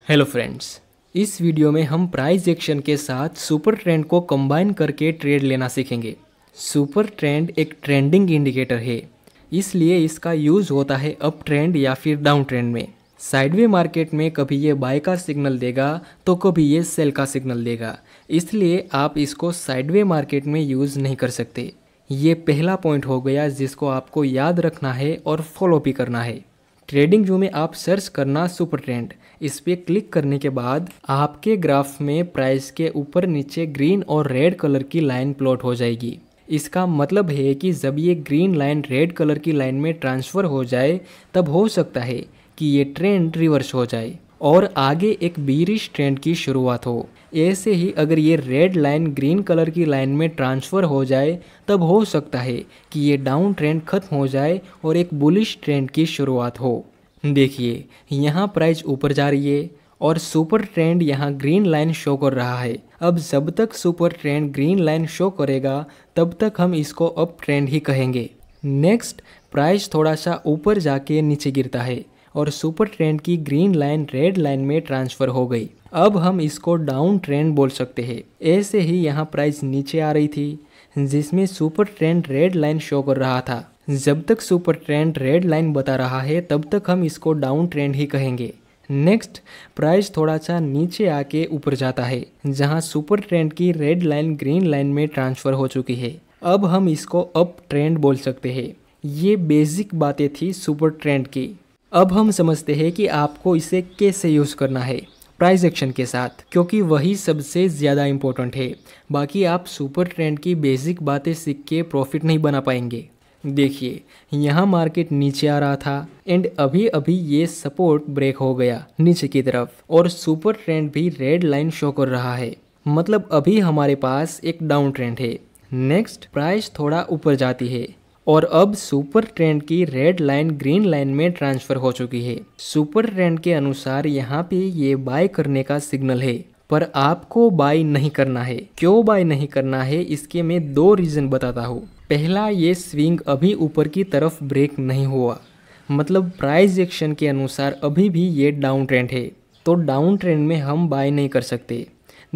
Hello friends, इस video में हम प्राइस एक्शन के साथ सुपर ट्रेंड को कंबाइन करके ट्रेड लेना सीखेंगे। सुपर ट्रेंड एक ट्रेंडिंग इंडिकेटर है, इसलिए इसका यूज़ होता है अप ट्रेंड या फिर डाउन ट्रेंड में। साइडवे मार्केट में कभी ये बाय का सिग्नल देगा तो कभी ये सेल का सिग्नल देगा, इसलिए आप इसको साइडवे मार्केट में यूज़ नहीं कर सकते। ये पहला पॉइंट हो गया जिसको आपको याद रखना है और फॉलो भी करना है। ट्रेडिंग व्यू में आप सर्च करना सुपर ट्रेंड, इस पर क्लिक करने के बाद आपके ग्राफ में प्राइस के ऊपर नीचे ग्रीन और रेड कलर की लाइन प्लॉट हो जाएगी। इसका मतलब है कि जब ये ग्रीन लाइन रेड कलर की लाइन में ट्रांसफ़र हो जाए तब हो सकता है कि ये ट्रेंड रिवर्स हो जाए और आगे एक बीरिश ट्रेंड की शुरुआत हो। ऐसे ही अगर ये रेड लाइन ग्रीन कलर की लाइन में ट्रांसफ़र हो जाए तब हो सकता है कि ये डाउन ट्रेंड खत्म हो जाए और एक बुलिश ट्रेंड की शुरुआत हो। देखिए, यहाँ प्राइस ऊपर जा रही है और सुपर ट्रेंड यहाँ ग्रीन लाइन शो कर रहा है। अब जब तक super trend green line show करेगा तब तक हम इसको अप ट्रेंड ही कहेंगे। नेक्स्ट, प्राइस थोड़ा सा ऊपर जाके नीचे गिरता है और सुपर ट्रेंड की ग्रीन लाइन रेड लाइन में ट्रांसफ़र हो गई। अब हम इसको डाउन ट्रेंड बोल सकते हैं। ऐसे ही यहाँ प्राइस नीचे आ रही थी जिसमें super trend red line show कर रहा था। जब तक सुपर ट्रेंड रेड लाइन बता रहा है तब तक हम इसको डाउन ट्रेंड ही कहेंगे। नेक्स्ट, प्राइस थोड़ा सा नीचे आके ऊपर जाता है जहाँ सुपर ट्रेंड की रेड लाइन ग्रीन लाइन में ट्रांसफ़र हो चुकी है। अब हम इसको अप ट्रेंड बोल सकते हैं। ये बेसिक बातें थी सुपर ट्रेंड की। अब हम समझते हैं कि आपको इसे कैसे यूज़ करना है प्राइस एक्शन के साथ, क्योंकि वही सबसे ज़्यादा इम्पोर्टेंट है। बाकी आप सुपर ट्रेंड की बेसिक बातें सीख के प्रॉफिट नहीं बना पाएंगे। देखिए, यहाँ मार्केट नीचे आ रहा था एंड अभी अभी ये सपोर्ट ब्रेक हो गया नीचे की तरफ और सुपर ट्रेंड भी रेड लाइन शो कर रहा है, मतलब अभी हमारे पास एक डाउन ट्रेंड है। नेक्स्ट, प्राइस थोड़ा ऊपर जाती है और अब सुपर ट्रेंड की रेड लाइन ग्रीन लाइन में ट्रांसफ़र हो चुकी है। सुपर ट्रेंड के अनुसार यहाँ पे ये बाय करने का सिग्नल है, पर आपको बाय नहीं करना है। क्यों बाय नहीं करना है, इसके मैं दो रीज़न बताता हूँ। पहला, ये स्विंग अभी ऊपर की तरफ ब्रेक नहीं हुआ, मतलब प्राइस एक्शन के अनुसार अभी भी ये डाउन ट्रेंड है, तो डाउन ट्रेंड में हम बाय नहीं कर सकते।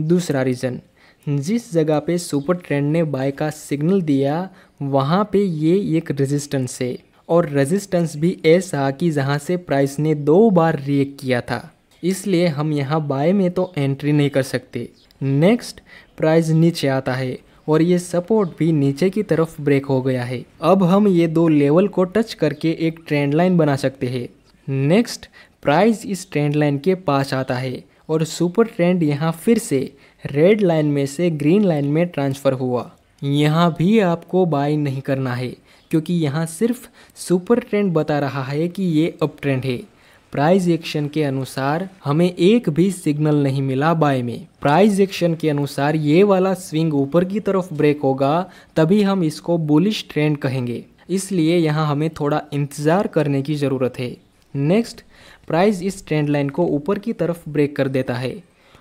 दूसरा रीज़न, जिस जगह पे सुपर ट्रेंड ने बाय का सिग्नल दिया वहाँ पे ये एक रेजिस्टेंस है और रेजिस्टेंस भी ऐसा कि जहाँ से प्राइस ने 2 बार रिएक्ट किया था, इसलिए हम यहाँ बाय में तो एंट्री नहीं कर सकते। नेक्स्ट, प्राइस नीचे आता है और ये सपोर्ट भी नीचे की तरफ ब्रेक हो गया है। अब हम ये दो लेवल को टच करके एक ट्रेंड लाइन बना सकते हैं। नेक्स्ट, प्राइस इस ट्रेंड लाइन के पास आता है और सुपर ट्रेंड यहाँ फिर से रेड लाइन में से ग्रीन लाइन में ट्रांसफ़र हुआ। यहाँ भी आपको बाय नहीं करना है क्योंकि यहाँ सिर्फ सुपर ट्रेंड बता रहा है कि ये अप ट्रेंड है। प्राइस एक्शन के अनुसार हमें एक भी सिग्नल नहीं मिला बाय में। प्राइस एक्शन के अनुसार ये वाला स्विंग ऊपर की तरफ ब्रेक होगा तभी हम इसको बुलिश ट्रेंड कहेंगे, इसलिए यहाँ हमें थोड़ा इंतज़ार करने की ज़रूरत है। नेक्स्ट, प्राइस इस ट्रेंड लाइन को ऊपर की तरफ ब्रेक कर देता है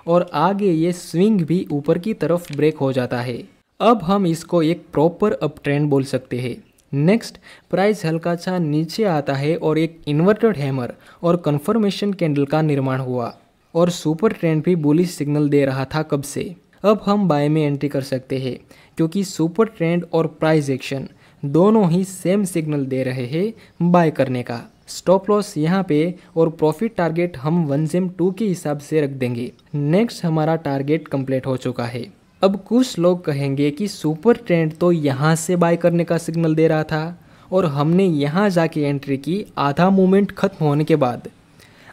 और आगे ये स्विंग भी ऊपर की तरफ ब्रेक हो जाता है। अब हम इसको एक प्रॉपर अप ट्रेंड बोल सकते हैं। नेक्स्ट, प्राइस हल्का सा नीचे आता है और एक इन्वर्टेड हैमर और कंफर्मेशन कैंडल का निर्माण हुआ और सुपर ट्रेंड भी बुलिश सिग्नल दे रहा था कब से। अब हम बाय में एंट्री कर सकते हैं क्योंकि सुपर ट्रेंड और प्राइस एक्शन दोनों ही सेम सिग्नल दे रहे हैं बाय करने का। स्टॉप लॉस यहाँ पे और प्रॉफिट टारगेट हम 1GM2 के हिसाब से रख देंगे। नेक्स्ट, हमारा टारगेट कंप्लीट हो चुका है। अब कुछ लोग कहेंगे कि सुपर ट्रेंड तो यहाँ से बाय करने का सिग्नल दे रहा था और हमने यहाँ जाके एंट्री की आधा मूवमेंट खत्म होने के बाद।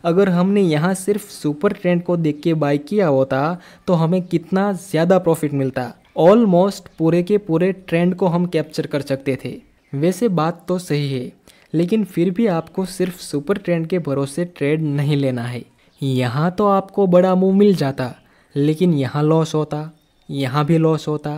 अगर हमने यहाँ सिर्फ सुपर ट्रेंड को देख के बाय किया होता तो हमें कितना ज़्यादा प्रॉफिट मिलता। ऑलमोस्ट पूरे के पूरे ट्रेंड को हम कैप्चर कर सकते थे। वैसे बात तो सही है, लेकिन फिर भी आपको सिर्फ सुपर ट्रेंड के भरोसे ट्रेड नहीं लेना है। यहाँ तो आपको बड़ा मूव मिल जाता, लेकिन यहाँ लॉस होता, यहाँ भी लॉस होता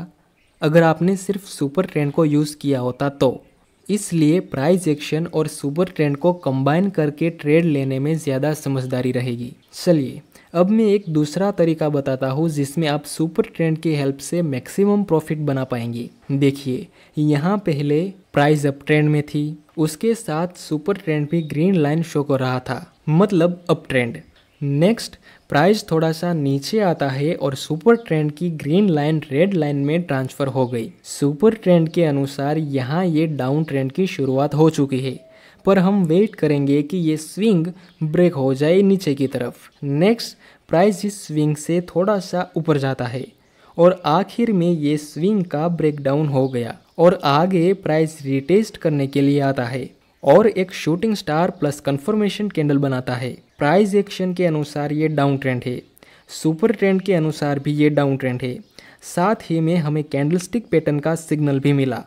अगर आपने सिर्फ सुपर ट्रेंड को यूज़ किया होता तो। इसलिए प्राइस एक्शन और सुपर ट्रेंड को कंबाइन करके ट्रेड लेने में ज़्यादा समझदारी रहेगी। चलिए, अब मैं एक दूसरा तरीका बताता हूँ जिसमें आप सुपर ट्रेंड की हेल्प से मैक्सिमम प्रॉफिट बना पाएंगे। देखिए, यहाँ पहले प्राइस अप ट्रेंड में थी, उसके साथ सुपर ट्रेंड भी ग्रीन लाइन शो कर रहा था, मतलब अप ट्रेंड। नेक्स्ट प्राइस थोड़ा सा नीचे आता है और सुपर ट्रेंड की ग्रीन लाइन रेड लाइन में ट्रांसफ़र हो गई। सुपर ट्रेंड के अनुसार यहाँ ये डाउन ट्रेंड की शुरुआत हो चुकी है, पर हम वेट करेंगे कि ये स्विंग ब्रेक हो जाए नीचे की तरफ। नेक्स्ट प्राइस इस स्विंग से थोड़ा सा ऊपर जाता है और आखिर में ये स्विंग का ब्रेकडाउन हो गया और आगे प्राइस रिटेस्ट करने के लिए आता है और एक shooting star plus confirmation candle बनाता है। प्राइस एक्शन के अनुसार ये डाउन ट्रेंड है, सुपर ट्रेंड के अनुसार भी ये डाउन ट्रेंड है। साथ ही में हमें कैंडलस्टिक पैटर्न का सिग्नल भी मिला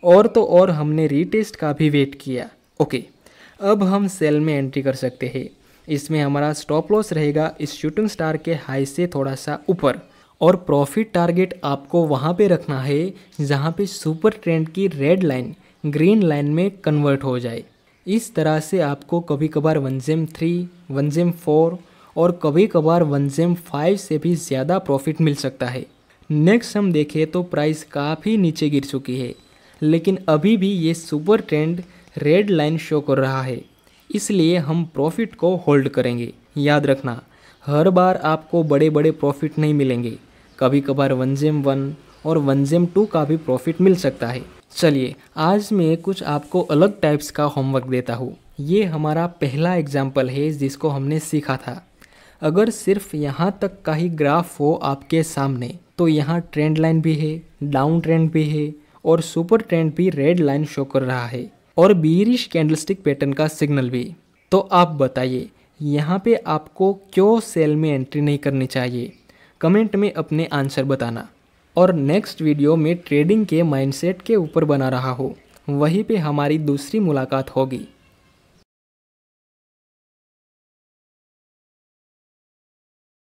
और तो और हमने रीटेस्ट का भी वेट किया। ओके, अब हम सेल में एंट्री कर सकते हैं। इसमें हमारा स्टॉप लॉस रहेगा इस शूटिंग स्टार के हाई से थोड़ा सा ऊपर और प्रॉफिट टारगेट आपको वहाँ पे रखना है जहाँ पे सुपर ट्रेंड की रेड लाइन ग्रीन लाइन में कन्वर्ट हो जाए। इस तरह से आपको कभी कभार 1GEM3, 1GEM4 और कभी कभार 1GEM5 से भी ज़्यादा प्रॉफिट मिल सकता है। नेक्स्ट हम देखें तो प्राइस काफ़ी नीचे गिर चुकी है, लेकिन अभी भी ये super trend red line show कर रहा है, इसलिए हम प्रॉफिट को होल्ड करेंगे। याद रखना, हर बार आपको बड़े बड़े प्रॉफिट नहीं मिलेंगे, कभी कभार 1GEM1 और 1GEM2 का भी प्रॉफिट मिल सकता है। चलिए आज मैं कुछ आपको अलग टाइप्स का होमवर्क देता हूँ। ये हमारा पहला एग्जाम्पल है जिसको हमने सीखा था। अगर सिर्फ यहाँ तक का ही ग्राफ हो आपके सामने तो यहाँ ट्रेंड लाइन भी है, डाउन ट्रेंड भी है और सुपर ट्रेंड भी रेड लाइन शो कर रहा है और बीरिश कैंडलस्टिक पैटर्न का सिग्नल भी। तो आप बताइए यहाँ पे आपको क्यों सेल में एंट्री नहीं करनी चाहिए? कमेंट में अपने आंसर बताना। और नेक्स्ट वीडियो में ट्रेडिंग के माइंडसेट के ऊपर बना रहा हूँ, वहीं पे हमारी दूसरी मुलाकात होगी।